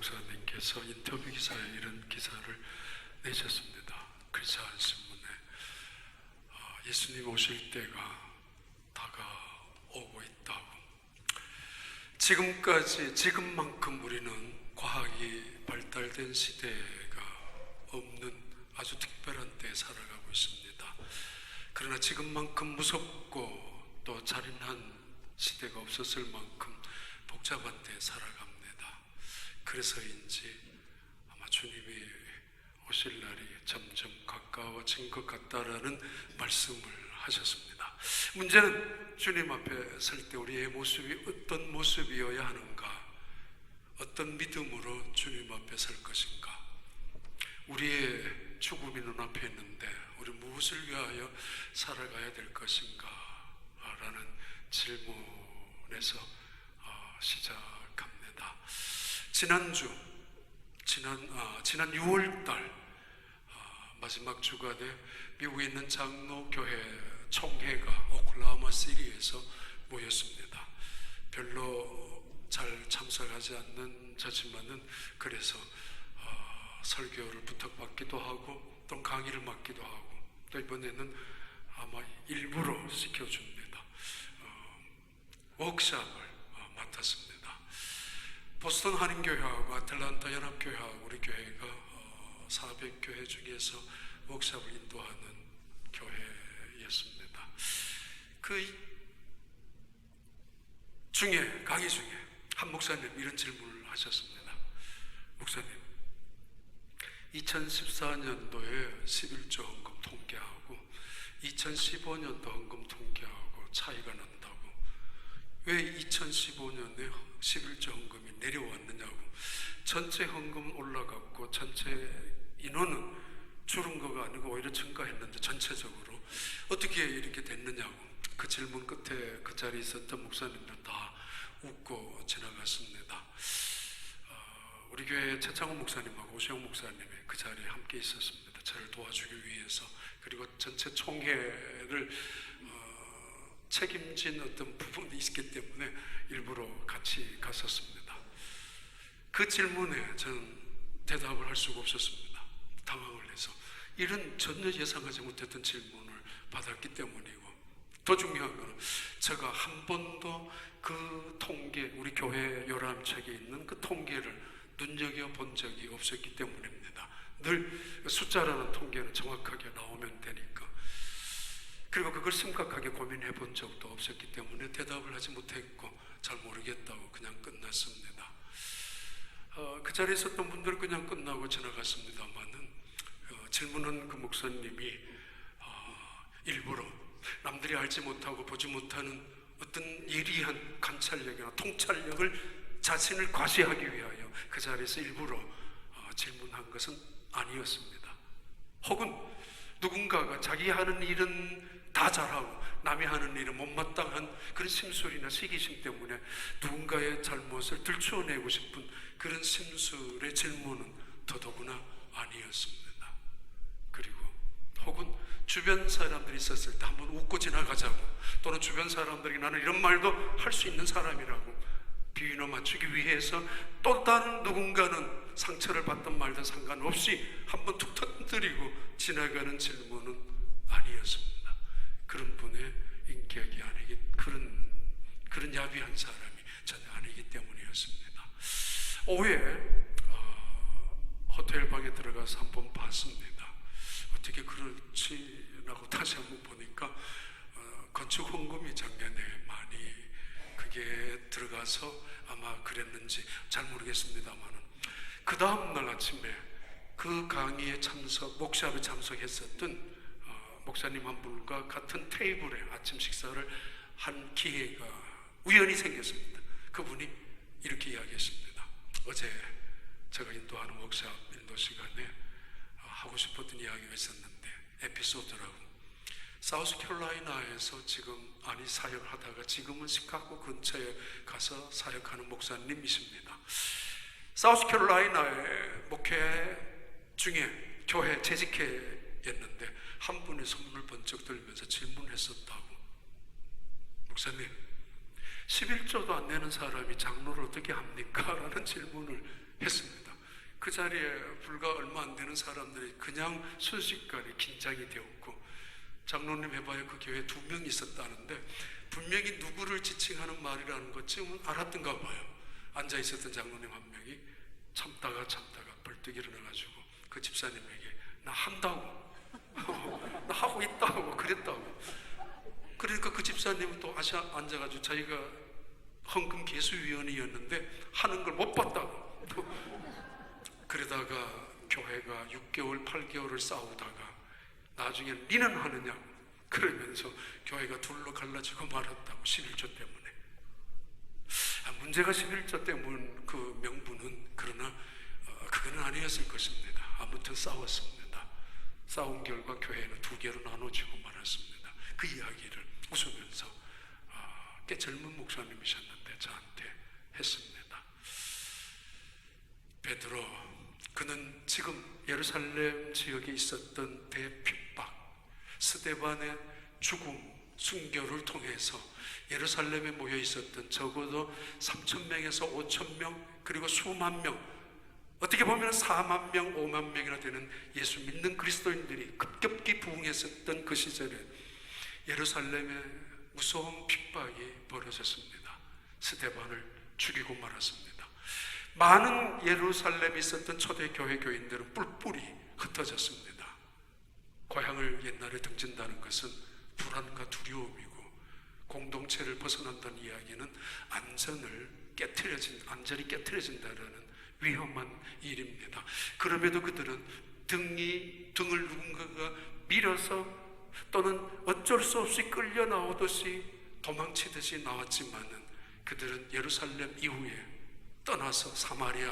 목사님께서 인터뷰 기사에 이런 기사를 내셨습니다. 크리스천 신문에 예수님 오실 때가 다가오고 있다고. 지금만큼 우리는 과학이 발달된 시대가 없는 아주 특별한 때에 살아가고 있습니다. 그러나 지금만큼 무섭고 또 잔인한 시대가 없었을 만큼 복잡한 때에 살아갑니다. 그래서인지 아마 주님이 오실 날이 점점 가까워진 것 같다라는 말씀을 하셨습니다. 문제는 주님 앞에 설 때 우리의 모습이 어떤 모습이어야 하는가, 어떤 믿음으로 주님 앞에 설 것인가. 우리의 죽음이 눈앞에 있는데 우리 무엇을 위하여 살아가야 될 것인가 라는 질문에서 시작합니다. 지난 6월달 마지막 주간에 미국에 있는 장로교회 총회가 오클라호마 시티에서 모였습니다. 별로 잘 참석하지 않는 저지만은 그래서 설교를 부탁받기도 하고 또 강의를 맡기도 하고 또 이번에는 아마 일부러 시켜줍니다. 워크숍을 맡았습니다. 보스턴 한인교회하고 아틀란타 연합교회하고 우리 교회가 400교회 중에서 워크숍을 인도하는 교회였습니다. 그 중에 강의 중에 한 목사님 이런 질문을 하셨습니다. 목사님, 2014년도에 11조 헌금 통계하고 2015년도 헌금 통계하고 차이가 난다고. 왜 2015년에 11조 헌금이 내려왔느냐고. 전체 헌금은 올라갔고 전체 인원은 줄은 거가 아니고 오히려 증가했는데 전체적으로 어떻게 이렇게 됐느냐고. 그 질문 끝에 그 자리에 있었던 목사님들 다 웃고 지나갔습니다. 우리 교회 최창원 목사님하고 오시영 목사님이 그 자리에 함께 있었습니다. 저를 도와주기 위해서. 그리고 전체 총회를 책임진 어떤 부분이 있기 때문에 일부러 같이 갔었습니다. 그 질문에 저는 대답을 할 수가 없었습니다. 당황을 해서. 이런 전혀 예상하지 못했던 질문을 받았기 때문이고, 더 중요한 것은 제가 한 번도 그 통계, 우리 교회 요람책에 있는 그 통계를 눈여겨본 적이 없었기 때문입니다. 늘 숫자라는 통계는 정확하게 나오면 되니까. 그리고 그걸 심각하게 고민해 본 적도 없었기 때문에 대답을 하지 못했고 잘 모르겠다고 그냥 끝났습니다. 그 자리에 있었던 분들은 그냥 끝나고 지나갔습니다만은 질문한 그 목사님이 일부러 남들이 알지 못하고 보지 못하는 어떤 예리한 관찰력이나 통찰력을 자신을 과시하기 위하여 그 자리에서 일부러 질문한 것은 아니었습니다. 혹은 누군가가 자기 하는 일은 다 잘하고 남이 하는 일은 못마땅한 그런 심술이나 시기심 때문에 누군가의 잘못을 들추어내고 싶은 그런 심술의 질문은 더더구나 아니었습니다. 그리고 혹은 주변 사람들이 있었을 때 한번 웃고 지나가자고, 또는 주변 사람들이 나는 이런 말도 할 수 있는 사람이라고 비유나 맞추기 위해서 또 다른 누군가는 상처를 받든 말든 상관없이 한번 툭 터뜨리고 지나가는 질문은 아니었습니다. 그런 분의 인격이 아니기, 그런 야비한 사람이 전혀 아니기 때문이었습니다. 오후에 호텔 방에 들어가서 한번 봤습니다. 어떻게 그렇지라고 다시 한번 보니까 건축 헌금이 작년에 많이 그게 들어가서 아마 그랬는지 잘 모르겠습니다만은 그 다음날 아침에 그 강의에 목샵에 참석했었던 목사님 한 분과 같은 테이블에 아침 식사를 한 기회가 우연히 생겼습니다. 그분이 이렇게 이야기했습니다. 어제 제가 인도하는 워크숍 인도 시간에 하고 싶었던 이야기가 있었는데 에피소드라고. 사우스캐롤라이나에서 지금 사역을 하다가 지금은 시카고 근처에 가서 사역하는 목사님이십니다. 사우스캐롤라이나의 목회 중에 교회 재직회였는데 한 분이 손을 번쩍 들면서 질문했었다고. 목사님, 11조도 안 내는 사람이 장로를 어떻게 합니까? 라는 질문을 했습니다. 그 자리에 불과 얼마 안 되는 사람들이 그냥 순식간에 긴장이 되었고, 장로님 해봐야 그 교회에 2명 있었다는데 분명히 누구를 지칭하는 말이라는 것 지금은 알았던가 봐요. 앉아있었던 장로님 한 명이 참다가 벌떡 일어나가지고 그 집사님에게 나 한다고 나 하고 있다고 그랬다고. 그러니까 그 집사님은 또 앉아가지고 자기가 헌금 개수위원이었는데 하는 걸 못 봤다고. 그러다가 교회가 6개월 8개월을 싸우다가 나중에는 니는 하느냐고 그러면서 교회가 둘로 갈라지고 말았다고. 11조 때문에. 문제가 11조 때문 그 명분은, 그러나 그거는 아니었을 것입니다. 아무튼 싸웠습니다. 싸운 결과 교회는 2개로 나눠지고 말았습니다. 그 이야기를 웃으면서 꽤 젊은 목사님이셨는데 저한테 했습니다. 베드로, 그는 지금 예루살렘 지역에 있었던 대핍박, 스데반의 죽음, 순교를 통해서 예루살렘에 모여 있었던 적어도 3,000명에서 5,000명, 그리고 수만 명, 어떻게 보면 4만 명, 5만 명이나 되는 예수 믿는 그리스도인들이 급격히 부흥했었던 그 시절에 예루살렘에 무서운 핍박이 벌어졌습니다. 스데반을 죽이고 말았습니다. 많은 예루살렘에 있었던 초대교회 교인들은 뿔뿔이 흩어졌습니다. 고향을 옛날에 등진다는 것은 불안과 두려움이고, 공동체를 벗어난다는 이야기는 안전이 깨트려진다는 위험한 일입니다. 그럼에도 그들은 등을 누군가가 밀어서 또는 어쩔 수 없이 끌려 나오듯이 도망치듯이 나왔지만은 그들은 예루살렘 이후에 떠나서 사마리아,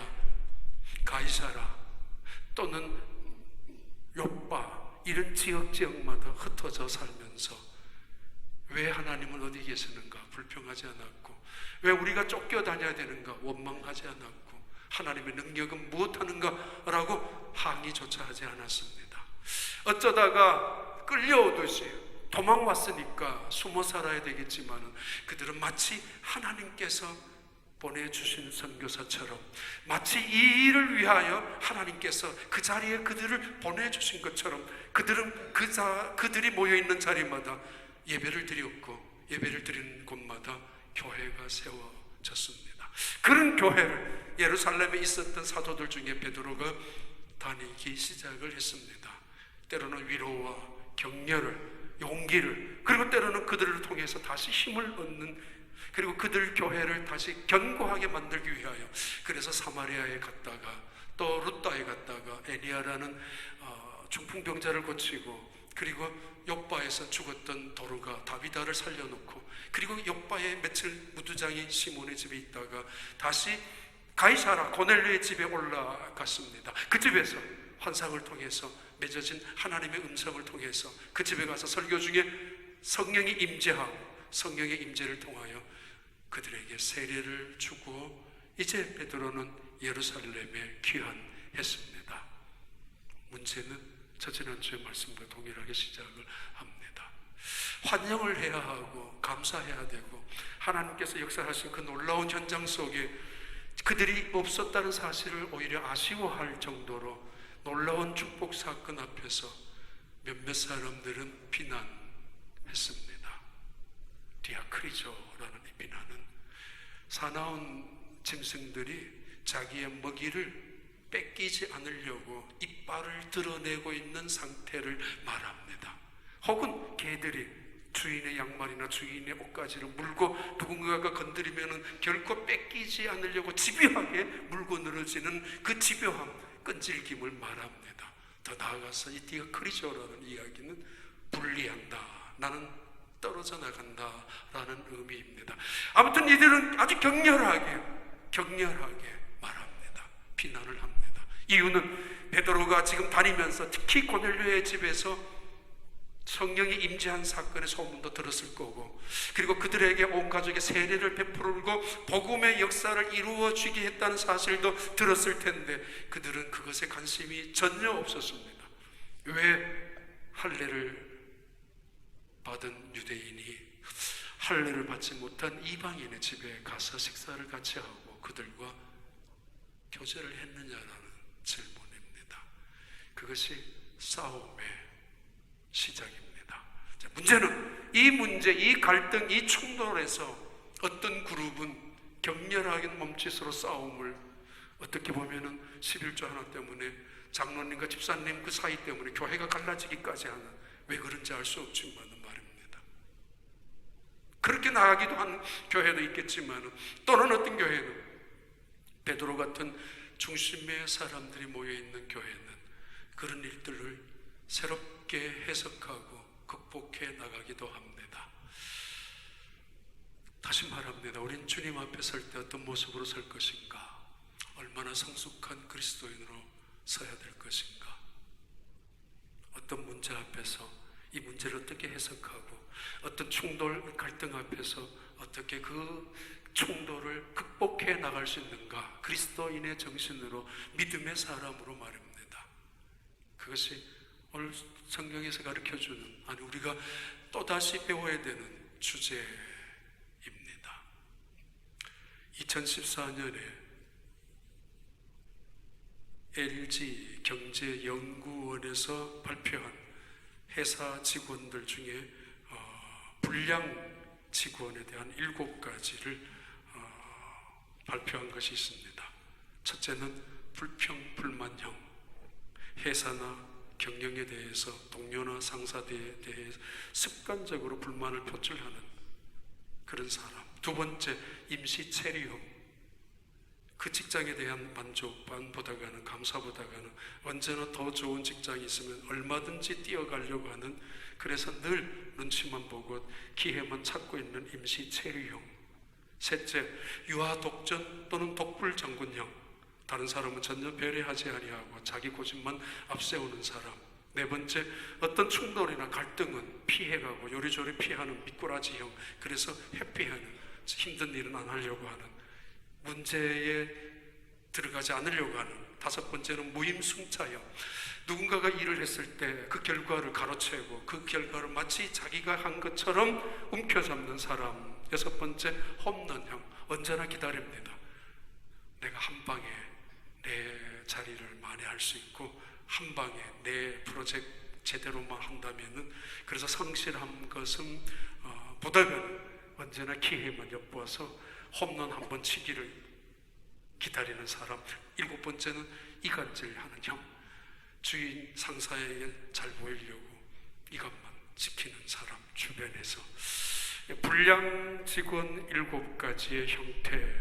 가이사라 또는 욥바 이런 지역마다 흩어져 살면서 왜 하나님은 어디 계시는가 불평하지 않았고, 왜 우리가 쫓겨다녀야 되는가 원망하지 않았고, 하나님의 능력은 무엇하는가 라고 항의조차 하지 않았습니다. 어쩌다가 끌려오듯이 도망왔으니까 숨어 살아야 되겠지만 그들은 마치 하나님께서 보내주신 선교사처럼, 마치 이 일을 위하여 하나님께서 그 자리에 그들을 보내주신 것처럼 그들이 모여있는 자리마다 예배를 드렸고, 예배를 드리는 곳마다 교회가 세워졌습니다. 그런 교회를 예루살렘에 있었던 사도들 중에 베드로가 다니기 시작을 했습니다. 때로는 위로와 격려를, 용기를, 그리고 때로는 그들을 통해서 다시 힘을 얻는, 그리고 그들 교회를 다시 견고하게 만들기 위하여, 그래서 사마리아에 갔다가 또 루다에 갔다가 에니아라는 중풍병자를 고치고, 그리고 욥바에서 죽었던 도르가 다비다를 살려놓고, 그리고 욥바의 며칠 무두장이 시몬의 집에 있다가 다시 가이사라 고넬료의 집에 올라갔습니다. 그 집에서 환상을 통해서 맺어진 하나님의 음성을 통해서 그 집에 가서 설교 중에 성령이 임재하고, 성령의 임재를 통하여 그들에게 세례를 주고, 이제 베드로는 예루살렘에 귀환했습니다. 문제는 저 지난주의 말씀과 동일하게 시작을 합니다. 환영을 해야 하고 감사해야 되고, 하나님께서 역사하신 그 놀라운 현장 속에 그들이 없었다는 사실을 오히려 아쉬워할 정도로 놀라운 축복 사건 앞에서 몇몇 사람들은 비난했습니다. 디아크리조라는 이 비난은 사나운 짐승들이 자기의 먹이를 뺏기지 않으려고 이빨을 드러내고 있는 상태를 말합니다. 혹은 개들이 주인의 양말이나 주인의 옷가지를 물고 누군가가 건드리면 결코 뺏기지 않으려고 집요하게 물고 늘어지는 그 집요함, 끈질김을 말합니다. 더 나아가서 이 디아크리조라는 이야기는 분리한다, 나는 떨어져 나간다 라는 의미입니다. 아무튼 이들은 아주 격렬하게 말합니다. 비난을 합니다. 이유는 베드로가 지금 다니면서 특히 고넬료의 집에서 성령이 임재한 사건의 소문도 들었을 거고, 그리고 그들에게 온 가족의 세례를 베풀고 복음의 역사를 이루어 주게 했다는 사실도 들었을 텐데 그들은 그것에 관심이 전혀 없었습니다. 왜 할례를 받은 유대인이 할례를 받지 못한 이방인의 집에 가서 식사를 같이 하고 그들과 교제를 했느냐라는 질문입니다. 그것이 싸움의 시작입니다. 자, 문제는 이 문제, 이 갈등, 이 충돌에서 어떤 그룹은 격렬하게 몸짓으로 싸움을, 어떻게 보면은 11조 하나 때문에 장로님과 집사님 그 사이 때문에 교회가 갈라지기까지 하는, 왜 그런지 알 수 없지만 말입니다. 그렇게 나가기도 한 교회도 있겠지만, 또는 어떤 교회는 베드로 같은 중심의 사람들이 모여있는 교회는 그런 일들을 새롭게 해석하고 극복해 나가기도 합니다. 다시 말합니다. 우린 주님 앞에 설 때 어떤 모습으로 설 것인가? 얼마나 성숙한 그리스도인으로 서야 될 것인가? 어떤 문제 앞에서 이 문제를 어떻게 해석하고, 어떤 충돌, 갈등 앞에서 어떻게 그 충돌을 극복해 나갈 수 있는가? 그리스도인의 정신으로, 믿음의 사람으로 말입니다. 그것이 오늘 성경에서 가르쳐주는, 아니 우리가 또다시 배워야 되는 주제입니다. 2014년에 LG 경제연구원에서 발표한 회사 직원들 중에 불량 직원에 대한 7가지를 발표한 것이 있습니다. 첫째는 불평불만형, 회사나 경영에 대해서, 동료나 상사에 대해서 습관적으로 불만을 표출하는 그런 사람. 두 번째, 임시체류형, 그 직장에 대한 만족감보다는, 감사보다는 언제나 더 좋은 직장이 있으면 얼마든지 뛰어가려고 하는, 그래서 늘 눈치만 보고 기회만 찾고 있는 임시체류형. 셋째, 유아독전 또는 독불장군형, 다른 사람은 전혀 배려하지 아니하고 자기 고집만 앞세우는 사람. 네 번째, 어떤 충돌이나 갈등은 피해가고 요리조리 피하는 미꾸라지형, 그래서 회피하는, 힘든 일은 안 하려고 하는, 문제에 들어가지 않으려고 하는. 다섯 번째는 무임승차형, 누군가가 일을 했을 때 그 결과를 가로채고 그 결과를 마치 자기가 한 것처럼 움켜잡는 사람. 여섯 번째, 홈런형, 언제나 기다립니다. 내가 한 방에 내 자리를 만회할 수 있고, 한 방에 내 프로젝트 제대로만 한다면은, 그래서 성실한 것은 보다는 언제나 기회만 엿보아서 홈런 한 번 치기를 기다리는 사람. 일곱 번째는 이간질하는 형, 주인 상사에게 잘 보이려고 이것만 지키는 사람. 주변에서 불량 직원 7가지의 형태,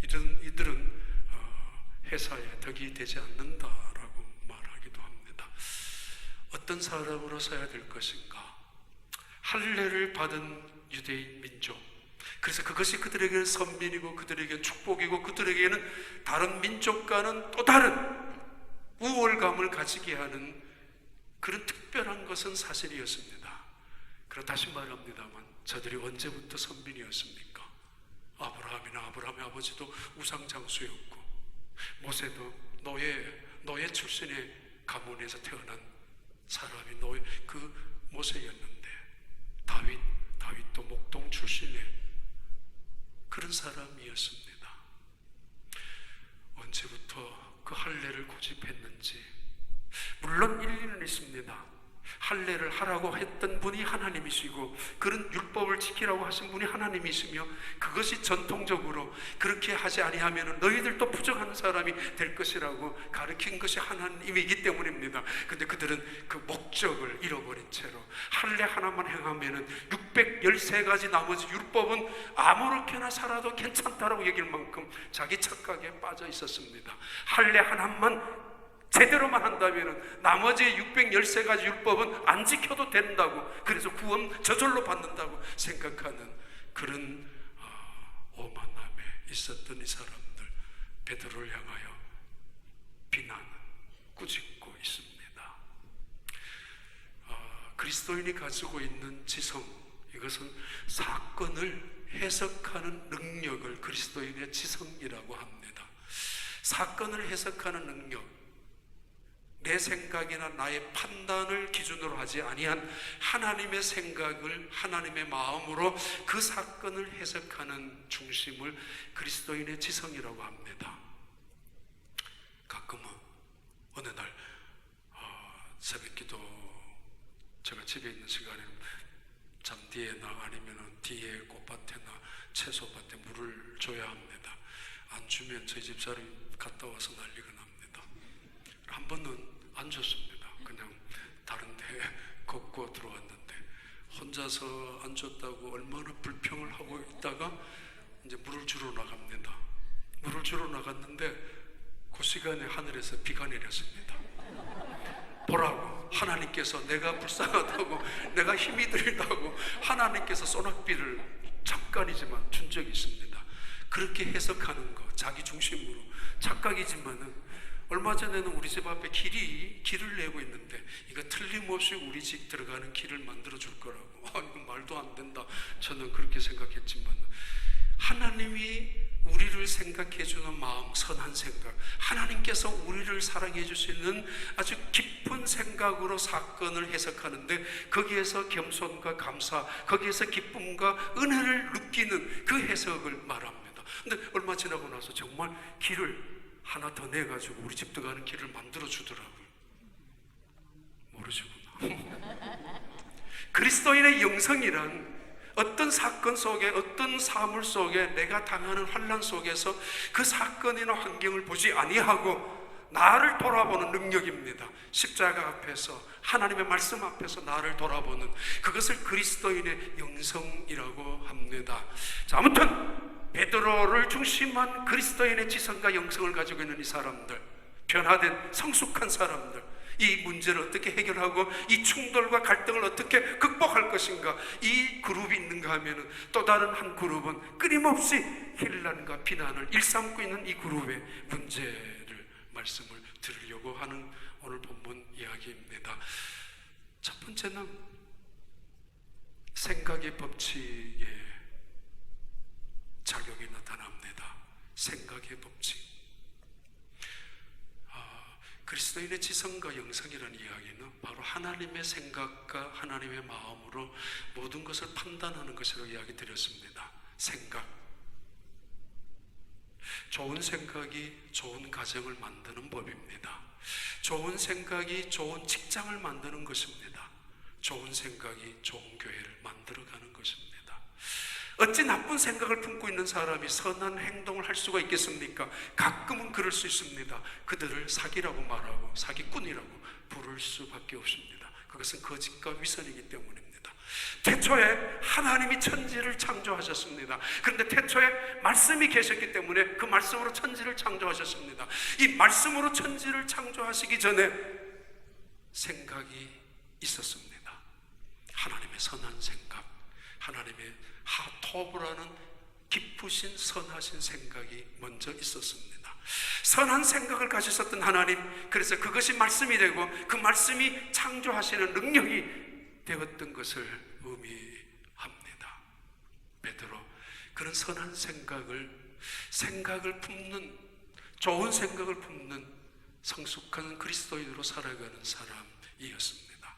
이들은 회사에 덕이 되지 않는다라고 말하기도 합니다. 어떤 사람으로 서야 될 것인가? 할례를 받은 유대인 민족, 그래서 그것이 그들에게는 선민이고 그들에게는 축복이고 그들에게는 다른 민족과는 또 다른 우월감을 가지게 하는 그런 특별한 것은 사실이었습니다. 그리고 다시 말합니다만, 저들이 언제부터 선민이었습니까? 아브라함의 아버지도 우상장수였고, 모세도 노예 출신의 가문에서 태어난 사람이 그 모세였는데, 다윗도 목동 출신의 그런 사람이었습니다. 언제부터 그 할례를 고집했는지, 물론 일리는 있습니다. 할례를 하라고 했던 분이 하나님이시고, 그런 율법을 지키라고 하신 분이 하나님이시며, 그것이 전통적으로 그렇게 하지 아니하면 너희들도 부정하는 사람이 될 것이라고 가르친 것이 하나님이기 때문입니다. 근데 그들은 그 목적을 잃어버린 채로 할례 하나만 행하면 613가지 나머지 율법은 아무렇게나 살아도 괜찮다라고 여길 만큼 자기 착각에 빠져 있었습니다. 할례 하나만 제대로만 한다면 나머지 613가지 율법은 안 지켜도 된다고, 그래서 구원 저절로 받는다고 생각하는 그런 오만함에 있었던 이 사람들, 베드로를 향하여 비난은 꾸짖고 있습니다. 그리스도인이 가지고 있는 지성, 이것은 사건을 해석하는 능력을 그리스도인의 지성이라고 합니다. 사건을 해석하는 능력, 내 생각이나 나의 판단을 기준으로 하지 아니한 하나님의 생각을, 하나님의 마음으로 그 사건을 해석하는 중심을 그리스도인의 지성이라고 합니다. 집에 있는 시간에 잔디에나 아니면 뒤에 꽃밭에나 채소밭에 물을 줘야 합니다. 안 주면 저희 집사람이 갔다 와서 난리가 납니다. 한 번은 안 줬습니다. 그냥 다른 데 걷고 들어왔는데 혼자서 안 줬다고 얼마나 불평을 하고 있다가 이제 물을 주러 나갑니다. 물을 주러 나갔는데 그 시간에 하늘에서 비가 내렸습니다. 보라고, 하나님께서 내가 불쌍하다고, 내가 힘이 들다고 하나님께서 소낙비를 잠깐이지만 준 적이 있습니다. 그렇게 해석하는 거 자기 중심으로 착각이지만은 얼마 전에는 우리 집 앞에 길을 내고 있는데 이거 틀림없이 우리 집 들어가는 길을 만들어 줄 거라고. 이거 말도 안 된다. 저는 그렇게 생각했지만 하나님이 우리를 생각해 주는 마음, 선한 생각, 하나님께서 우리를 사랑해 주시는 아주 깊은 생각으로 사건을 해석하는데 거기에서 겸손과 감사, 거기에서 기쁨과 은혜를 느끼는 그 해석을 말합니다. 근데 얼마 지나고 나서 정말 길을 하나 더 내가지고 우리 집 들어가는 길을 만들어 주더라고요. 모르시구나. 그리스도인의 영성이란 어떤 사건 속에, 어떤 사물 속에, 내가 당하는 환난 속에서 그 사건이나 환경을 보지 아니하고 나를 돌아보는 능력입니다. 십자가 앞에서, 하나님의 말씀 앞에서 나를 돌아보는, 그것을 그리스도인의 영성이라고 합니다. 자, 아무튼 베드로를 중심한 그리스도인의 지성과 영성을 가지고 있는 이 사람들, 변화된 성숙한 사람들, 이 문제를 어떻게 해결하고 이 충돌과 갈등을 어떻게 극복할 것인가, 이 그룹이 있는가 하면 또 다른 한 그룹은 끊임없이 힐난과 비난을 일삼고 있는 이 그룹의 문제를 말씀을 드리려고 하는 오늘 본문 이야기입니다. 첫 번째는 생각의 법칙의 작용이 나타납니다. 생각의 법칙. 그리스도인의 지성과 영성이라는 이야기는 바로 하나님의 생각과 하나님의 마음으로 모든 것을 판단하는 것이라고 이야기 드렸습니다. 생각. 좋은 생각이 좋은 가정을 만드는 법입니다. 좋은 생각이 좋은 직장을 만드는 것입니다. 좋은 생각이 좋은 교회를 만들어가는 것입니다. 어찌 나쁜 생각을 품고 있는 사람이 선한 행동을 할 수가 있겠습니까? 가끔은 그럴 수 있습니다. 그들을 사기라고 말하고 사기꾼이라고 부를 수밖에 없습니다. 그것은 거짓과 위선이기 때문입니다. 태초에 하나님이 천지를 창조하셨습니다. 그런데 태초에 말씀이 계셨기 때문에 그 말씀으로 천지를 창조하셨습니다. 이 말씀으로 천지를 창조하시기 전에 생각이 있었습니다. 하나님의 선한 생각, 하나님의 하토브라는 깊으신 선하신 생각이 먼저 있었습니다. 선한 생각을 가지셨던 하나님, 그래서 그것이 말씀이 되고 그 말씀이 창조하시는 능력이 되었던 것을 의미합니다. 베드로, 그런 선한 생각을 품는, 좋은 생각을 품는 성숙한 그리스도인으로 살아가는 사람이었습니다.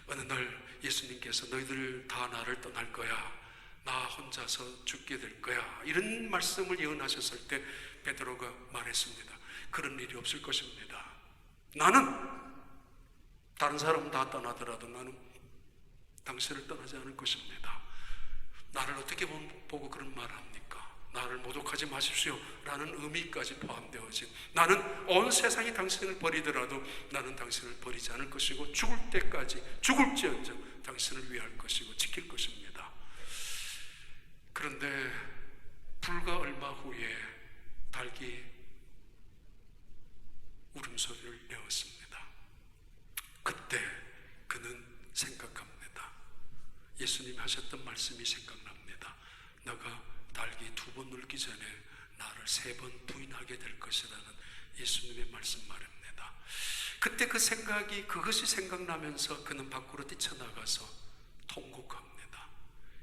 어느 날 예수님께서 너희들 다 나를 떠날 거야, 나 혼자서 죽게 될 거야, 이런 말씀을 예언하셨을 때 베드로가 말했습니다. 그런 일이 없을 것입니다. 나는 다른 사람 다 떠나더라도 나는 당신을 떠나지 않을 것입니다. 나를 어떻게 보고 그런 말을 합니까? 나를 모독하지 마십시오 라는 의미까지 포함되어진, 나는 온 세상이 당신을 버리더라도 나는 당신을 버리지 않을 것이고 죽을 때까지, 죽을지언정 당신을 위할 것이고 지킬 것입니다. 그런데 불과 얼마 후에 닭이 울음소리를 내었습니다. 그때 그는 생각합니다. 예수님이 하셨던 말씀이 생각납니다. 너가 닭이 2번 울기 전에 나를 3번 부인하게 될 것이라는 예수님의 말씀 말입니다. 그때 그 생각이, 그것이 생각나면서 그는 밖으로 뛰쳐나가서 통곡합니다.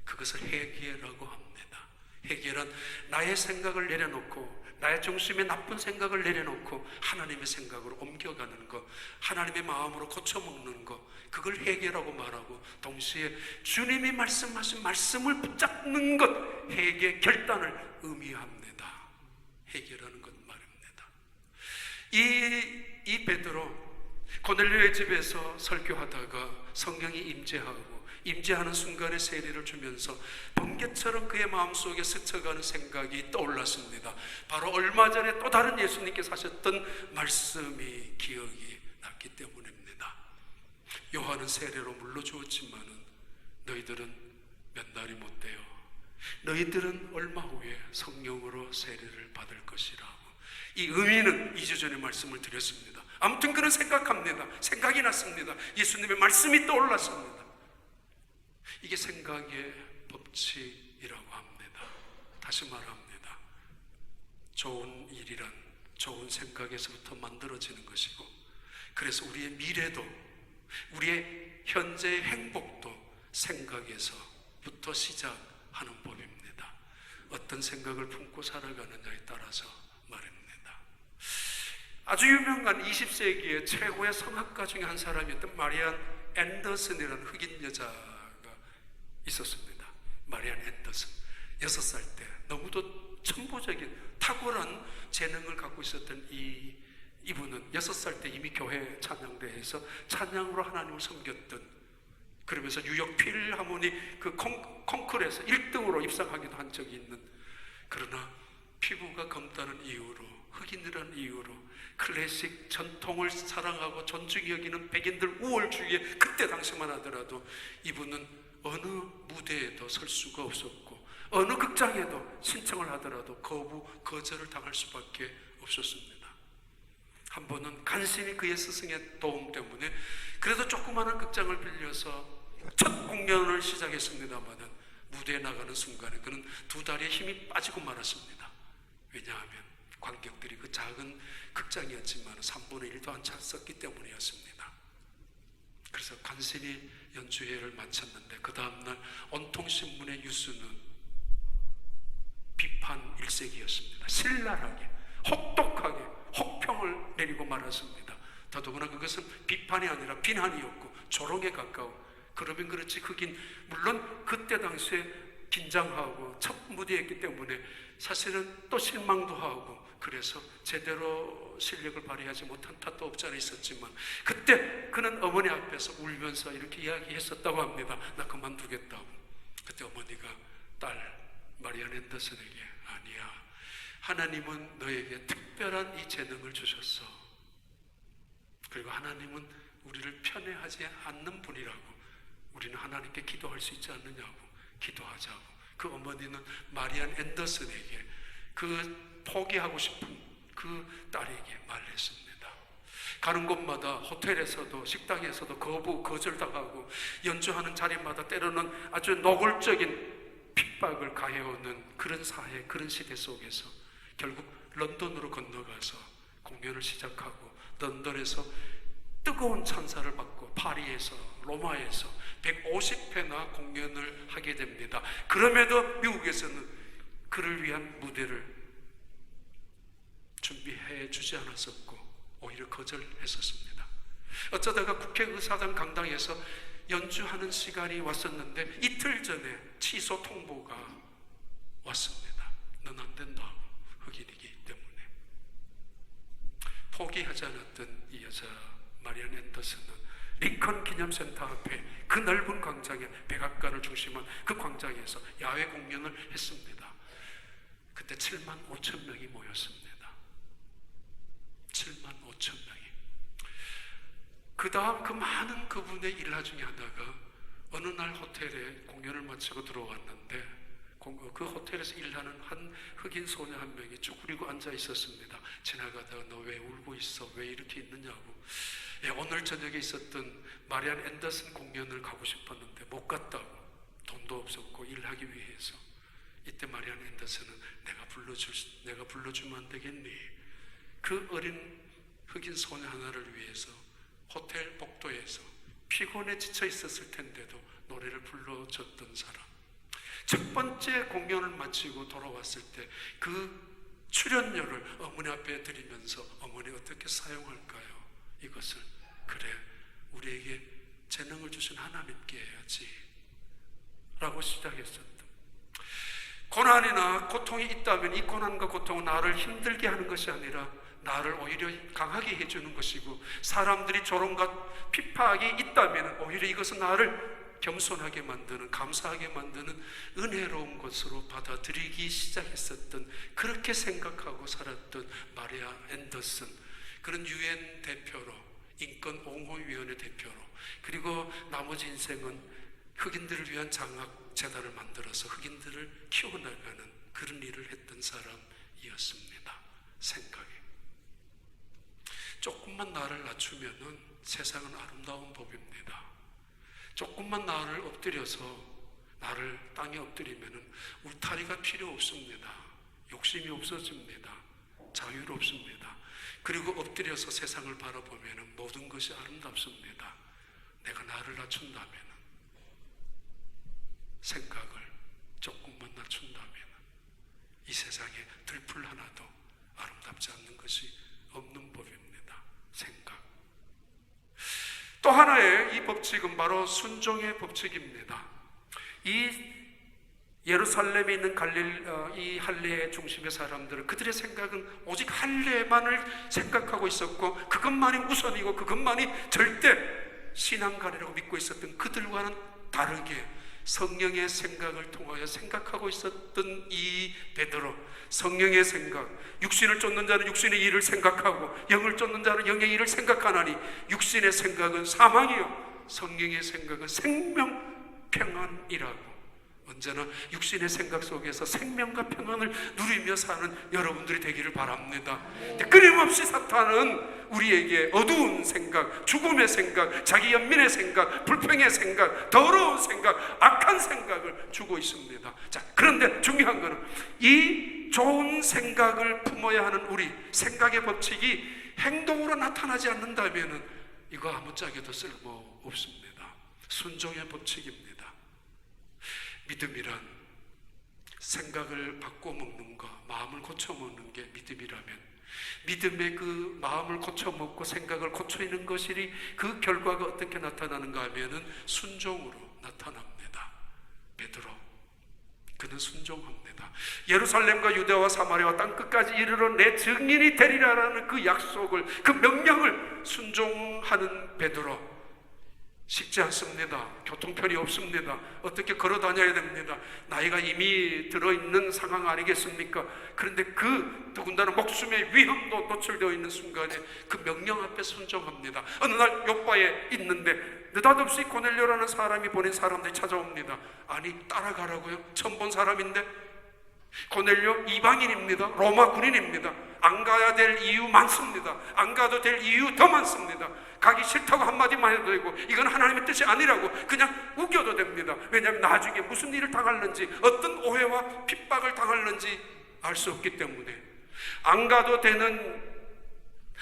그것을 회개라고 합니다. 회개란 나의 생각을 내려놓고, 나의 중심에 나쁜 생각을 내려놓고 하나님의 생각으로 옮겨가는 것, 하나님의 마음으로 고쳐먹는 것, 그걸 회개라고 말하고, 동시에 주님이 말씀하신 말씀을 붙잡는 것, 회개 결단을 의미합니다. 회개라는 것 말입니다. 이 베드로, 고넬료의 집에서 설교하다가 성령이 임재하는 순간에 세례를 주면서 번개처럼 그의 마음속에 스쳐가는 생각이 떠올랐습니다. 바로 얼마 전에 또 다른 예수님께서 하셨던 말씀이 기억이 났기 때문입니다. 요한은 세례로 물러주었지만은 너희들은 몇 날이 못 돼요. 너희들은 얼마 후에 성령으로 세례를 받을 것이라고. 이 의미는 2주 전에 말씀을 드렸습니다. 아무튼 그런 생각이 났습니다. 예수님의 말씀이 떠올랐습니다. 이게 생각의 법칙이라고 합니다. 다시 말합니다. 좋은 일이란 좋은 생각에서부터 만들어지는 것이고, 그래서 우리의 미래도 우리의 현재의 행복도 생각에서부터 시작하는 법입니다. 어떤 생각을 품고 살아가느냐에 따라서 말입니다. 아주 유명한 20세기의 최고의 성악가 중에 한 사람이었던 마리안 앤더슨이라는 흑인 여자가 있었습니다. 마리안 앤더슨. 6살 때 너무도 천부적인 탁월한 재능을 갖고 있었던 이분은 6살 때 이미 교회 찬양대회에서 찬양으로 하나님을 섬겼던, 그러면서 뉴욕 필하모니 그 콩쿠르에서 1등으로 입상하기도 한 적이 있는, 그러나 피부가 검다는 이유로, 흑인이라는 이유로 클래식 전통을 사랑하고 존중히 여기는 백인들 우월주의에 그때 당시만 하더라도 이분은 어느 무대에도 설 수가 없었고, 어느 극장에도 신청을 하더라도 거절을 당할 수밖에 없었습니다. 한 번은 간신히 그의 스승의 도움 때문에 그래도 조그마한 극장을 빌려서 첫 공연을 시작했습니다마는 무대에 나가는 순간에 그는 2다리에 힘이 빠지고 말았습니다. 왜냐하면 관객들이 그 작은 극장이었지만 3분의 1도 안 찼었기 때문이었습니다. 그래서 간신히 연주회를 마쳤는데 그 다음날 온통 신문의 뉴스는 비판 일색이었습니다. 신랄하게, 혹독하게 혹평을 내리고 말았습니다. 더더구나 그것은 비판이 아니라 비난이었고 조롱에 가까운, 그러면 그렇지 흑인, 물론 그때 당시에 긴장하고 첫 무대였기 때문에 사실은 또 실망도 하고, 그래서 제대로 실력을 발휘하지 못한 탓도 없지 않아 있었지만 그때 그는 어머니 앞에서 울면서 이렇게 이야기했었다고 합니다. 나 그만두겠다고. 그때 어머니가 딸 마리안 앤더슨에게, 아니야, 하나님은 너에게 특별한 이 재능을 주셨어. 그리고 하나님은 우리를 편애하지 않는 분이라고. 우리는 하나님께 기도할 수 있지 않느냐고. 기도하자고. 그 어머니는 마리안 앤더슨에게, 그 포기하고 싶은 그 딸에게 말했습니다. 가는 곳마다 호텔에서도 식당에서도 거절당하고 연주하는 자리마다 때로는 아주 노골적인 핍박을 가해오는 그런 사회, 그런 시대 속에서 결국 런던으로 건너가서 공연을 시작하고, 런던에서 뜨거운 찬사를 받고 파리에서, 로마에서 150회나 공연을 하게 됩니다. 그럼에도 미국에서는 그를 위한 무대를 준비해 주지 않았었고 오히려 거절했었습니다. 어쩌다가 국회의사당 강당에서 연주하는 시간이 왔었는데 이틀 전에 취소 통보가 왔습니다. 넌 안 된다고, 흑인이기 때문에. 포기하지 않았던 이 여자 마리안 앤더슨은 링컨 기념센터 앞에 그 넓은 광장에, 백악관을 중심한 그 광장에서 야외 공연을 했습니다. 그때 7만 5천 명이 모였습니다. 7만 5천 명이. 그 다음 그 많은 그분의 일화 중에 하나가 어느 날 호텔에 공연을 마치고 들어왔는데 그 호텔에서 일하는 한 흑인 소녀 한 명이 쭈그리고 앉아 있었습니다. 지나가다가 너 왜 울고 있어? 왜 이렇게 있느냐고. 오늘 저녁에 있었던 마리안 앤더슨 공연을 가고 싶었는데 못 갔다고. 돈도 없었고 일하기 위해서. 이때 마리안 앤더슨은 내가 불러주면 안 되겠니? 그 어린 흑인 소녀 하나를 위해서 호텔 복도에서 피곤에 지쳐 있었을 텐데도 노래를 불러줬던 사람. 첫 번째 공연을 마치고 돌아왔을 때 그 출연료를 어머니 앞에 드리면서 어머니 어떻게 사용할까요? 이것을. 그래, 우리에게 재능을 주신 하나님께 해야지 라고 시작했었던. 고난이나 고통이 있다면 이 고난과 고통은 나를 힘들게 하는 것이 아니라 나를 오히려 강하게 해주는 것이고, 사람들이 조롱과 핍박이 있다면 오히려 이것은 나를 겸손하게 만드는, 감사하게 만드는 은혜로운 것으로 받아들이기 시작했었던, 그렇게 생각하고 살았던 마리아 앤더슨, 그런 UN 대표로, 인권옹호위원회 대표로, 그리고 나머지 인생은 흑인들을 위한 장학재단을 만들어서 흑인들을 키워나가는 그런 일을 했던 사람이었습니다. 생각에 조금만 나를 낮추면은 세상은 아름다운 법입니다. 조금만 나를 엎드려서, 나를 땅에 엎드리면은 울타리가 필요 없습니다. 욕심이 없어집니다. 자유롭습니다. 그리고 엎드려서 세상을 바라보면은 모든 것이 아름답습니다. 내가 나를 낮춘다면은, 생각을 조금만 낮춘다면은 이 세상에 들풀 하나도 아름답지 않는 것이 없는 법입니다. 생각. 또 하나의 이 법칙은 바로 순종의 법칙입니다. 이 예루살렘에 있는 이 할례의 중심의 사람들은, 그들의 생각은 오직 할례만을 생각하고 있었고, 그것만이 우선이고 그것만이 절대 신앙관이라고 믿고 있었던 그들과는 다르게 성령의 생각을 통하여 생각하고 있었던 이 베드로, 성령의 생각, 육신을 쫓는 자는 육신의 일을 생각하고 영을 쫓는 자는 영의 일을 생각하나니 육신의 생각은 사망이요 성령의 생각은 생명 평안이라고. 언제나 육신의 생각 속에서 생명과 평안을 누리며 사는 여러분들이 되기를 바랍니다. 끊임없이 사탄은 우리에게 어두운 생각, 죽음의 생각, 자기 연민의 생각, 불평의 생각, 더러운 생각, 악한 생각을 주고 있습니다. 자, 그런데 중요한 것은 이 좋은 생각을 품어야 하는 우리 생각의 법칙이 행동으로 나타나지 않는다면 이거 아무짝에도 쓸모 없습니다. 순종의 법칙입니다. 믿음이란 생각을 바꿔먹는 것, 마음을 고쳐먹는 게 믿음이라면, 믿음의 그 마음을 고쳐먹고 생각을 고쳐있는 것이 그 결과가 어떻게 나타나는가 하면은 순종으로 나타납니다. 베드로, 그는 순종합니다. 예루살렘과 유대와 사마리아와 땅끝까지 이르러 내 증인이 되리라라는 그 약속을, 그 명령을 순종하는 베드로. 쉽지 않습니다. 교통편이 없습니다. 어떻게 걸어 다녀야 됩니다. 나이가 이미 들어있는 상황 아니겠습니까? 그런데 그 더군다나 목숨의 위험도 노출되어 있는 순간에 그 명령 앞에 순종합니다. 어느 날 요바에 있는데 느닷없이 고넬료라는 사람이 보낸 사람들이 찾아옵니다. 아니, 따라가라고요? 처음 본 사람인데. 고넬료 이방인입니다. 로마 군인입니다. 안 가야 될 이유 많습니다. 안 가도 될 이유 더 많습니다. 가기 싫다고 한마디만 해도 되고, 이건 하나님의 뜻이 아니라고 그냥 우겨도 됩니다. 왜냐하면 나중에 무슨 일을 당할는지, 어떤 오해와 핍박을 당할는지 알 수 없기 때문에. 안 가도 되는,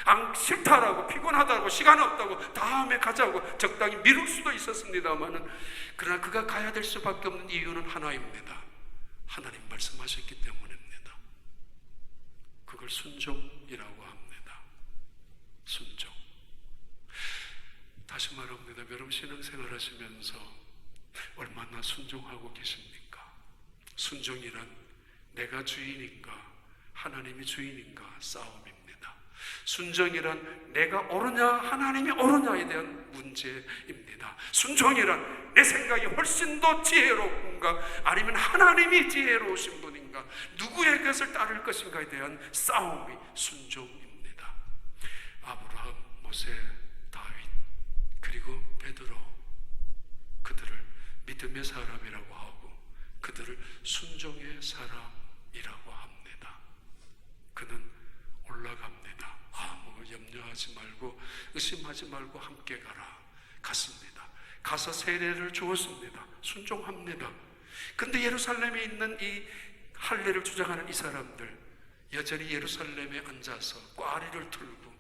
안 싫다라고, 피곤하다고, 시간 없다고, 다음에 가자고 적당히 미룰 수도 있었습니다만은, 그러나 그가 가야 될 수밖에 없는 이유는 하나입니다. 하나님 말씀하셨기 때문입니다. 그걸 순종이라고 합니다. 순종. 다시 말합니다. 여러분 신앙생활 하시면서 얼마나 순종하고 계십니까? 순종이란 내가 주인인가 하나님이 주인인가 싸움입니다. 순종이란 내가 옳으냐 하나님이 옳으냐에 대한 문제입니다. 순종이란 내 생각이 훨씬 더 지혜로운가 아니면 하나님이 지혜로우신 분인가, 누구의 것을 따를 것인가에 대한 싸움이 순종입니다. 아브라함, 모세, 다윗, 그리고 베드로, 그들을 믿음의 사람이라고 하고 그들을 순종의 사람이라고 합니다. 그는 올라갑니다. 아무 염려하지 말고 의심하지 말고 함께 가라. 갔습니다. 가서 세례를 주었습니다. 순종합니다. 근데 예루살렘에 있는 이 할례를 주장하는 이 사람들, 여전히 예루살렘에 앉아서 꽈리를 틀고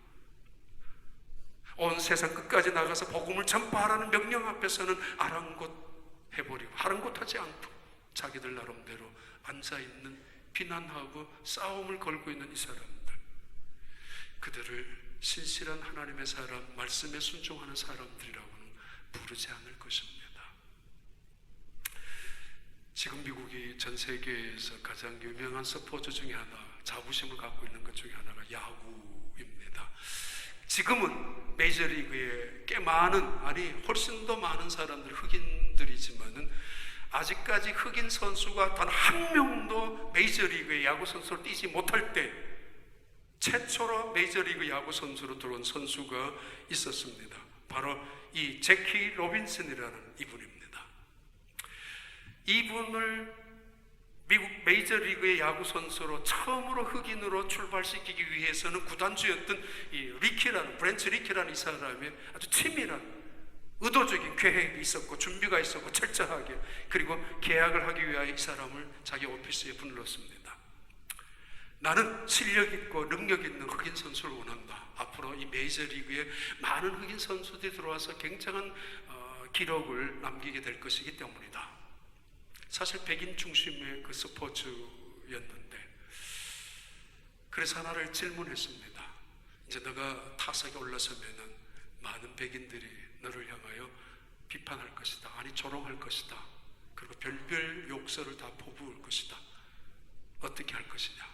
온 세상 끝까지 나가서 복음을 전파하라는 명령 앞에서는 아랑곳해버리고 아랑곳하지 않고 자기들 나름대로 앉아있는, 비난하고 싸움을 걸고 있는 이 사람들, 그들을 신실한 하나님의 사람, 말씀에 순종하는 사람들이라고는 부르지 않을 것입니다. 지금 미국이 전 세계에서 가장 유명한 스포츠 중에 하나, 자부심을 갖고 있는 것 중에 하나가 야구입니다. 지금은 메이저리그에 꽤 많은, 아니 훨씬 더 많은 사람들, 흑인들이지만은 아직까지 흑인 선수가 단 한 명도 메이저리그의 야구 선수로 뛰지 못할 때 최초로 메이저리그 야구 선수로 들어온 선수가 있었습니다. 바로 이 제키 로빈슨이라는 이분입니다. 이분을 미국 메이저리그의 야구 선수로 처음으로 흑인으로 출발시키기 위해서는 구단주였던 이 브랜치 리키라는 이 사람의 아주 치밀한 의도적인 계획이 있었고 준비가 있었고 철저하게, 그리고 계약을 하기 위하여 이 사람을 자기 오피스에 불렀습니다. 나는 실력 있고 능력 있는 흑인 선수를 원한다. 앞으로 이 메이저리그에 많은 흑인 선수들이 들어와서 굉장한 기록을 남기게 될 것이기 때문이다. 사실 백인 중심의 그 스포츠였는데, 그래서 하나를 질문했습니다. 이제 너가 타석에 올라서면은 많은 백인들이 너를 향하여 비판할 것이다. 아니 조롱할 것이다. 그리고 별별 욕설을 다 퍼부을 것이다. 어떻게 할 것이냐.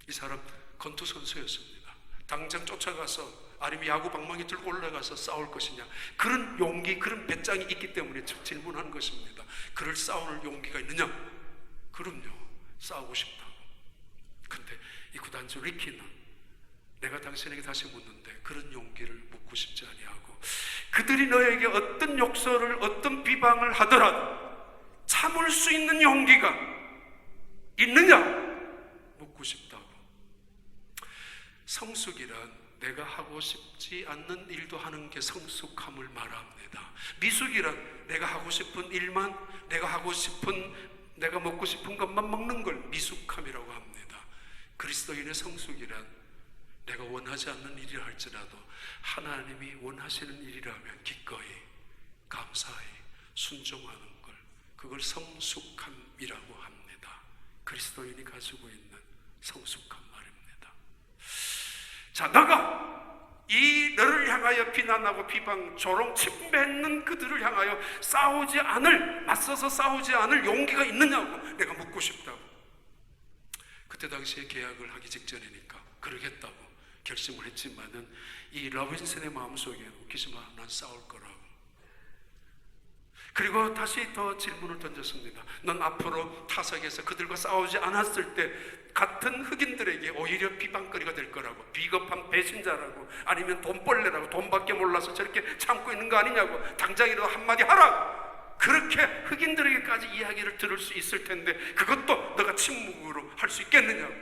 이 사람 권투 선수였습니다. 당장 쫓아가서 아니면 야구 방망이 들고 올라가서 싸울 것이냐. 그런 용기, 그런 배짱이 있기 때문에 질문한 것입니다. 그를 싸울 용기가 있느냐? 그럼요. 싸우고 싶다고. 근데 이 구단주 리키는 내가 당신에게 다시 묻는데 그런 용기를 묻고 싶지 아니하고, 그들이 너에게 어떤 욕설을 어떤 비방을 하더라도 참을 수 있는 용기가 있느냐? 묻고 싶다고. 성숙이란 내가 하고 싶지 않는 일도 하는 게 성숙함을 말합니다. 미숙이란 내가 하고 싶은 일만, 내가 먹고 싶은 것만 먹는 걸 미숙함이라고 합니다. 그리스도인의 성숙이란 내가 원하지 않는 일이라 할지라도 하나님이 원하시는 일이라면 기꺼이 감사히 순종하는 걸, 그걸 성숙함이라고 합니다. 그리스도인이 가지고 있는 성숙함 말입니다. 자, 너가 이 너를 향하여 비난하고 비방, 조롱, 침뱉는 그들을 향하여 맞서서 싸우지 않을 용기가 있느냐고 내가 묻고 싶다고. 그때 당시에 계약을 하기 직전이니까 그러겠다고 결심을 했지만은 이 로빈슨의 마음속에 웃기지 마, 난 싸울 거라고. 그리고 다시 더 질문을 던졌습니다. 넌 앞으로 타석에서 그들과 싸우지 않았을 때 같은 흑인들에게 오히려 비방거리가 될 거라고, 비겁한 배신자라고, 아니면 돈벌레라고, 돈밖에 몰라서 저렇게 참고 있는 거 아니냐고, 당장이라도 한마디 하라. 그렇게 흑인들에게까지 이야기를 들을 수 있을 텐데 그것도 너가 침묵으로 할 수 있겠느냐고.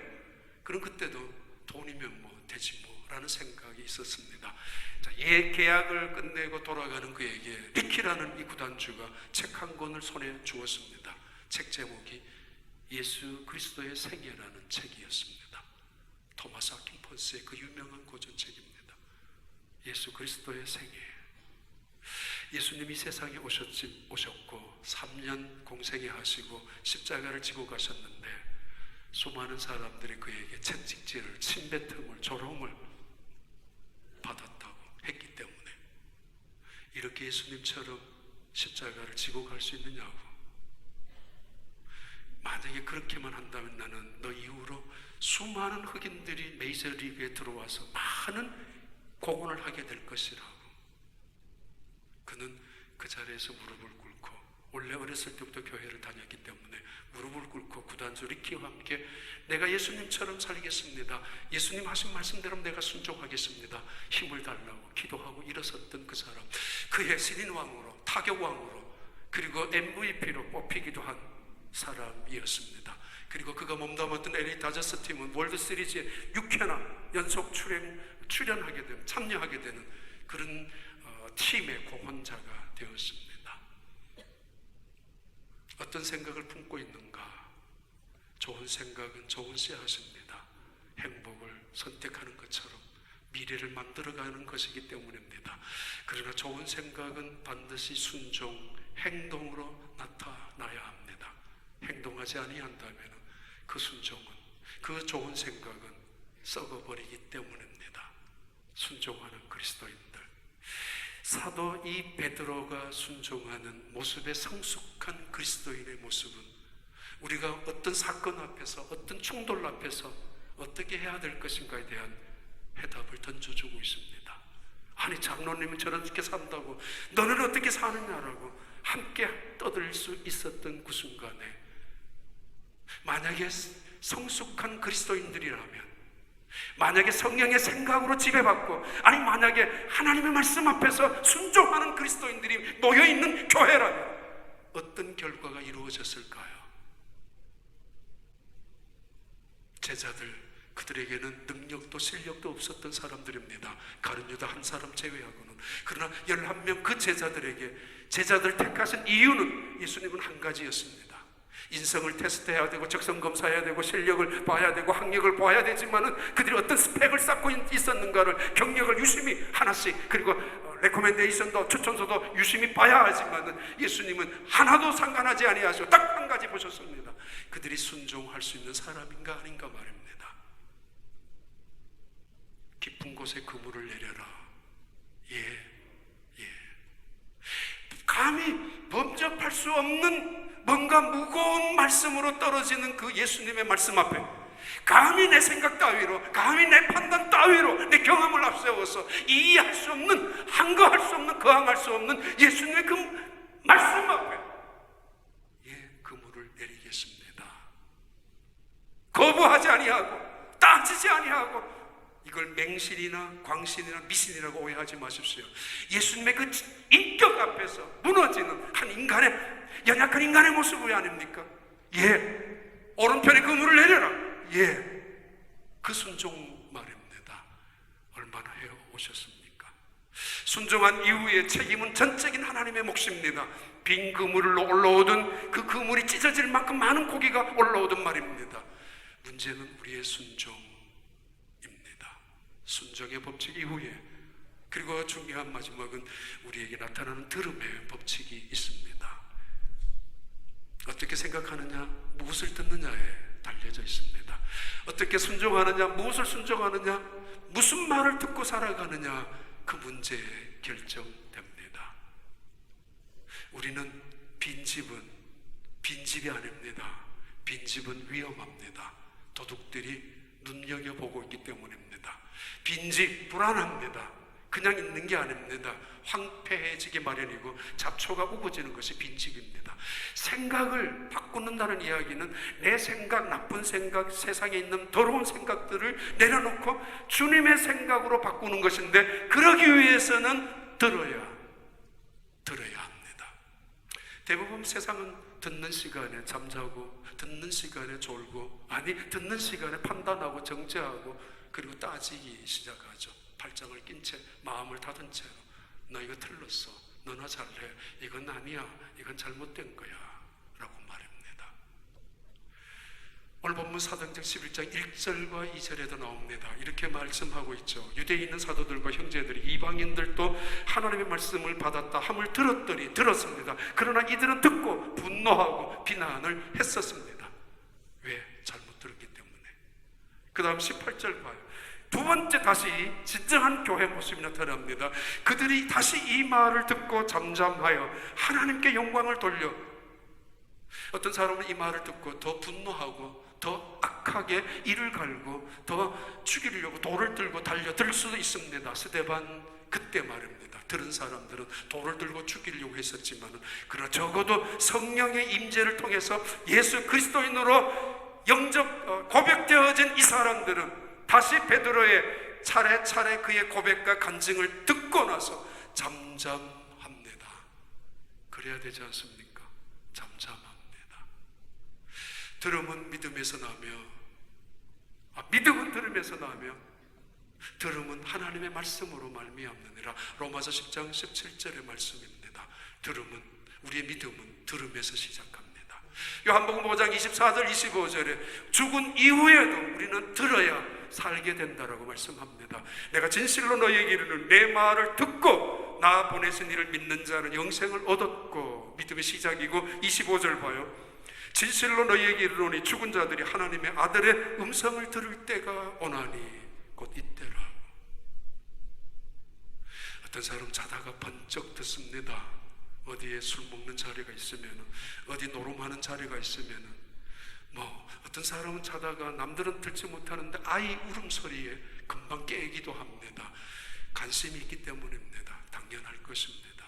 그럼 그때도 돈이면 뭐 되지 뭐 라는 생각이 있었습니다. 자, 계약을 끝내고 돌아가는 그에게 리키라는 이 구단주가 책 한 권을 손에 주었습니다. 책 제목이 예수 그리스도의 생애라는 책이었습니다. 토마스 아킨폰스의 그 유명한 고전책입니다. 예수 그리스도의 생애. 예수님이 세상에 오셨고 3년 공생애 하시고 십자가를 지고 가셨는데 수많은 사람들이 그에게 채찍질을, 침뱉음을, 조롱을 받았다고 했기 때문에 이렇게 예수님처럼 십자가를 지고 갈 수 있느냐고. 만약에 그렇게만 한다면 나는 너 이후로 수많은 흑인들이 메이저리그에 들어와서 많은 공헌을 하게 될 것이라고. 그는 그 자리에서 무릎을 꿇고, 원래 어렸을 때부터 교회를 다녔기 때문에 무릎을 꿇고 구단주 리키와 함께 내가 예수님처럼 살겠습니다. 예수님 하신 말씀대로 내가 순종하겠습니다. 힘을 달라고 기도하고 일어섰던 그 사람, 그의 신인왕으로, 타격왕으로, 그리고 MVP로 뽑히기도 한 사람이었습니다. 그리고 그가 몸담았던 LA 다저스 팀은 월드시리즈에 6회나 연속 출연하게 되는, 참여하게 되는 그런 팀의 공헌자가 되었습니다. 어떤 생각을 품고 있는가? 좋은 생각은 좋은 씨앗입니다. 행복을 선택하는 것처럼 미래를 만들어가는 것이기 때문입니다. 그러나 좋은 생각은 반드시 순종, 행동으로 나타나야 합니다. 행동하지 아니한다면 그 순종은, 그 좋은 생각은 썩어버리기 때문입니다. 순종하는 그리스도인들, 사도 이 베드로가 순종하는 모습의 성숙한 그리스도인의 모습은 우리가 어떤 사건 앞에서, 어떤 충돌 앞에서 어떻게 해야 될 것인가에 대한 해답을 던져주고 있습니다. 아니 장로님은 저렇게 산다고 너는 어떻게 사느냐라고 함께 떠들 수 있었던 그 순간에, 만약에 성숙한 그리스도인들이라면, 만약에 성령의 생각으로 지배받고, 아니 만약에 하나님의 말씀 앞에서 순종하는 그리스도인들이 모여있는 교회라면 어떤 결과가 이루어졌을까요? 제자들, 그들에게는 능력도 실력도 없었던 사람들입니다. 가룟 유다 한 사람 제외하고는. 그러나 11명 그 제자들 택하신 이유는 예수님은 한 가지였습니다. 인성을 테스트해야 되고 적성검사해야 되고 실력을 봐야 되고 학력을 봐야 되지만은 그들이 어떤 스펙을 쌓고 있었는가를, 경력을 유심히 하나씩, 그리고 레코멘데이션도 추천서도 유심히 봐야 하지만은 예수님은 하나도 상관하지 아니하시고 딱 한 가지 보셨습니다. 그들이 순종할 수 있는 사람인가 아닌가 말입니다. 깊은 곳에 그물을 내려라. 예. 감히 범접할 수 없는 뭔가 무거운 말씀으로 떨어지는 그 예수님의 말씀 앞에 감히 내 생각 따위로, 감히 내 판단 따위로 내 경험을 앞세워서 이해할 수 없는, 한거할 수 없는, 거항할 수 없는 예수님의 그 말씀 앞에 그물을 내리겠습니다. 거부하지 아니하고 따지지 아니하고, 이걸 맹신이나 광신이나 미신이라고 오해하지 마십시오. 예수님의 그 인격 앞에서 무너지는 한 인간의, 연약한 인간의 모습이 아닙니까? 오른편에 그물을 내려라. 그 순종 말입니다. 얼마나 해오셨습니까? 순종한 이후의 책임은 전적인 하나님의 몫입니다. 빈 그물로 올라오던 그 그물이 찢어질 만큼 많은 고기가 올라오던 말입니다. 문제는 우리의 순종입니다. 순종의 법칙 이후에, 그리고 중요한 마지막은 우리에게 나타나는 들음의 법칙이 있습니다. 어떻게 생각하느냐, 무엇을 듣느냐에 달려져 있습니다. 어떻게 순종하느냐, 무엇을 순종하느냐, 무슨 말을 듣고 살아가느냐, 그 문제에 결정됩니다. 우리는 빈집이 아닙니다. 빈집은 위험합니다. 도둑들이 눈여겨보고 있기 때문입니다. 빈집 불안합니다. 그냥 있는 게 아닙니다. 황폐해지기 마련이고 잡초가 우거지는 것이 빈집입니다. 생각을 바꾸는다는 이야기는 내 생각, 나쁜 생각, 세상에 있는 더러운 생각들을 내려놓고 주님의 생각으로 바꾸는 것인데, 그러기 위해서는 들어야 합니다. 대부분 세상은 듣는 시간에 잠자고, 듣는 시간에 졸고, 아니 듣는 시간에 판단하고 정죄하고, 그리고 따지기 시작하죠. 팔짱을 낀 채, 마음을 닫은 채로 너 이거 틀렸어, 너나 잘해, 이건 아니야, 이건 잘못된 거야 라고 말합니다. 오늘 본문 사도행전 11장 1절과 2절에도 나옵니다. 이렇게 말씀하고 있죠. 유대에 있는 사도들과 형제들이 이방인들도 하나님의 말씀을 받았다 함을 들었습니다. 그러나 이들은 듣고 분노하고 비난을 했었습니다. 왜? 잘못 들었기 때문에. 그 다음 18절 봐요. 두 번째 다시 진정한 교회 모습이 나타납니다. 그들이 다시 이 말을 듣고 잠잠하여 하나님께 영광을 돌려, 어떤 사람은 이 말을 듣고 더 분노하고 더 악하게 이를 갈고 더 죽이려고 돌을 들고 달려들 수도 있습니다. 스데반 그때 말입니다. 들은 사람들은 돌을 들고 죽이려고 했었지만, 그러나 적어도 성령의 임재를 통해서 예수 그리스도인으로 고백되어진 이 사람들은 다시 베드로의 차례차례 그의 고백과 간증을 듣고 나서 잠잠합니다. 그래야 되지 않습니까? 잠잠합니다. 들음은 믿음에서 나며, 믿음은 들음에서 나며, 들음은 하나님의 말씀으로 말미암느니라. 로마서 10장 17절의 말씀입니다. 우리의 믿음은 들음에서 시작합니다. 요한복음 5장 24절 25절에 죽은 이후에도 우리는 들어야 살게 된다라고 말씀합니다. 내가 진실로 너희에게 이르는 내 말을 듣고 나 보내신 이를 믿는 자는 영생을 얻었고, 믿음의 시작이고, 25절 봐요. 진실로 너희에게 이르노니 죽은 자들이 하나님의 아들의 음성을 들을 때가 오나니 곧 이때라. 어떤 사람 자다가 번쩍 듣습니다. 어디에 술 먹는 자리가 있으면, 어디 노름하는 자리가 있으면, 어떤 사람은 자다가 남들은 듣지 못하는데 아이 울음소리에 금방 깨기도 합니다. 관심이 있기 때문입니다. 당연할 것입니다.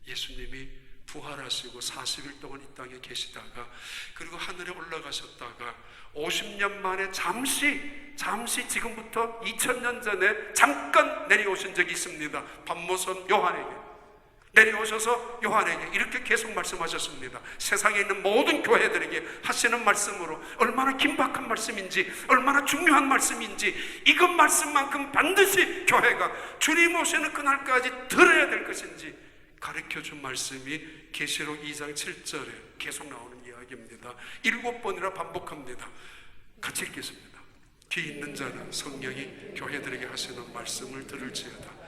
예수님이 부활하시고 40일 동안 이 땅에 계시다가 그리고 하늘에 올라가셨다가 50년 만에 잠시 지금부터 2000년 전에 잠깐 내려오신 적이 있습니다. 밤모섬 요한에게 내려오셔서 요한에게 이렇게 계속 말씀하셨습니다. 세상에 있는 모든 교회들에게 하시는 말씀으로 얼마나 긴박한 말씀인지, 얼마나 중요한 말씀인지, 이것 말씀만큼 반드시 교회가 주님 오시는 그날까지 들어야 될 것인지 가르쳐준 말씀이 계시록 2장 7절에 계속 나오는 이야기입니다. 7번이나 반복합니다. 같이 읽겠습니다. 귀 있는 자는 성령이 교회들에게 하시는 말씀을 들을지어다.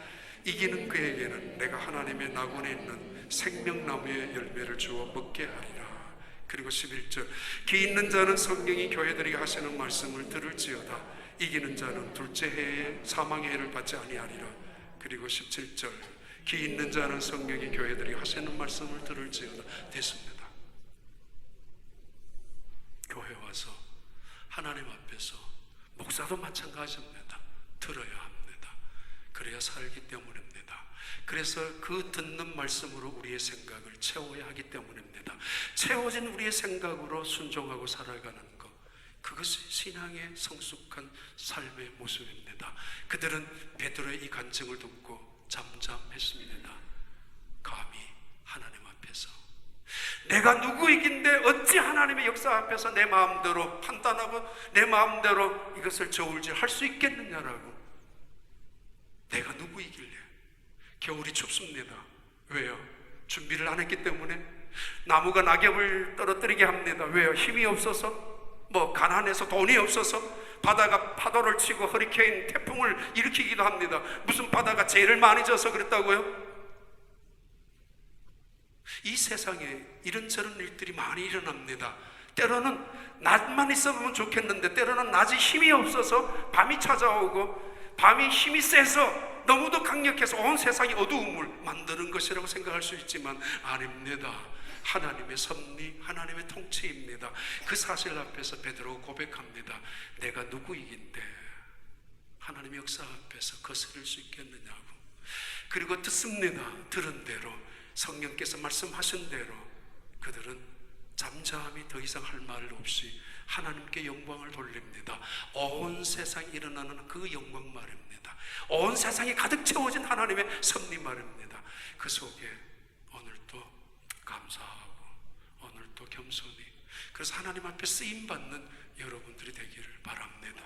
이기는 그에게는 내가 하나님의 낙원에 있는 생명나무의 열매를 주어 먹게 하리라. 그리고 11절, 귀 있는 자는 성령이 교회들에게 하시는 말씀을 들을지어다. 이기는 자는 둘째 해에 사망의 해를 받지 아니하리라. 그리고 17절, 귀 있는 자는 성령이 교회들에게 하시는 말씀을 들을지어다. 됐습니다. 교회 와서 하나님 앞에서 목사도 마찬가지입니다. 들어야 합니다. 그래야 살기 때문입니다. 그래서 그 듣는 말씀으로 우리의 생각을 채워야 하기 때문입니다. 채워진 우리의 생각으로 순종하고 살아가는 것, 그것이 신앙의 성숙한 삶의 모습입니다. 그들은 베드로의 이 간증을 듣고 잠잠했습니다. 감히 하나님 앞에서 내가 누구이긴데 어찌 하나님의 역사 앞에서 내 마음대로 판단하고 내 마음대로 이것을 저울질 할 수 있겠느냐라고. 내가 누구이길래. 겨울이 춥습니다. 왜요? 준비를 안 했기 때문에. 나무가 낙엽을 떨어뜨리게 합니다. 왜요? 힘이 없어서, 가난해서, 돈이 없어서. 바다가 파도를 치고 허리케인, 태풍을 일으키기도 합니다. 무슨 바다가 죄를 많이 져서 그랬다고요? 이 세상에 이런저런 일들이 많이 일어납니다. 때로는 낮만 있어보면 좋겠는데 때로는 낮이 힘이 없어서 밤이 찾아오고, 밤이 힘이 세서 너무도 강력해서 온 세상이 어두움을 만드는 것이라고 생각할 수 있지만 아닙니다. 하나님의 섭리, 하나님의 통치입니다. 그 사실 앞에서 베드로가 고백합니다. 내가 누구이긴데 하나님의 역사 앞에서 거스를 수 있겠느냐고. 그리고 듣습니다. 들은 대로, 성령께서 말씀하신 대로 그들은 잠잠히 더 이상 할 말 없이 하나님께 영광을 돌립니다. 온 세상에 일어나는 그 영광 말입니다. 온 세상이 가득 채워진 하나님의 섭리 말입니다. 그 속에 오늘도 감사하고 오늘도 겸손히, 그래서 하나님 앞에 쓰임받는 여러분들이 되기를 바랍니다.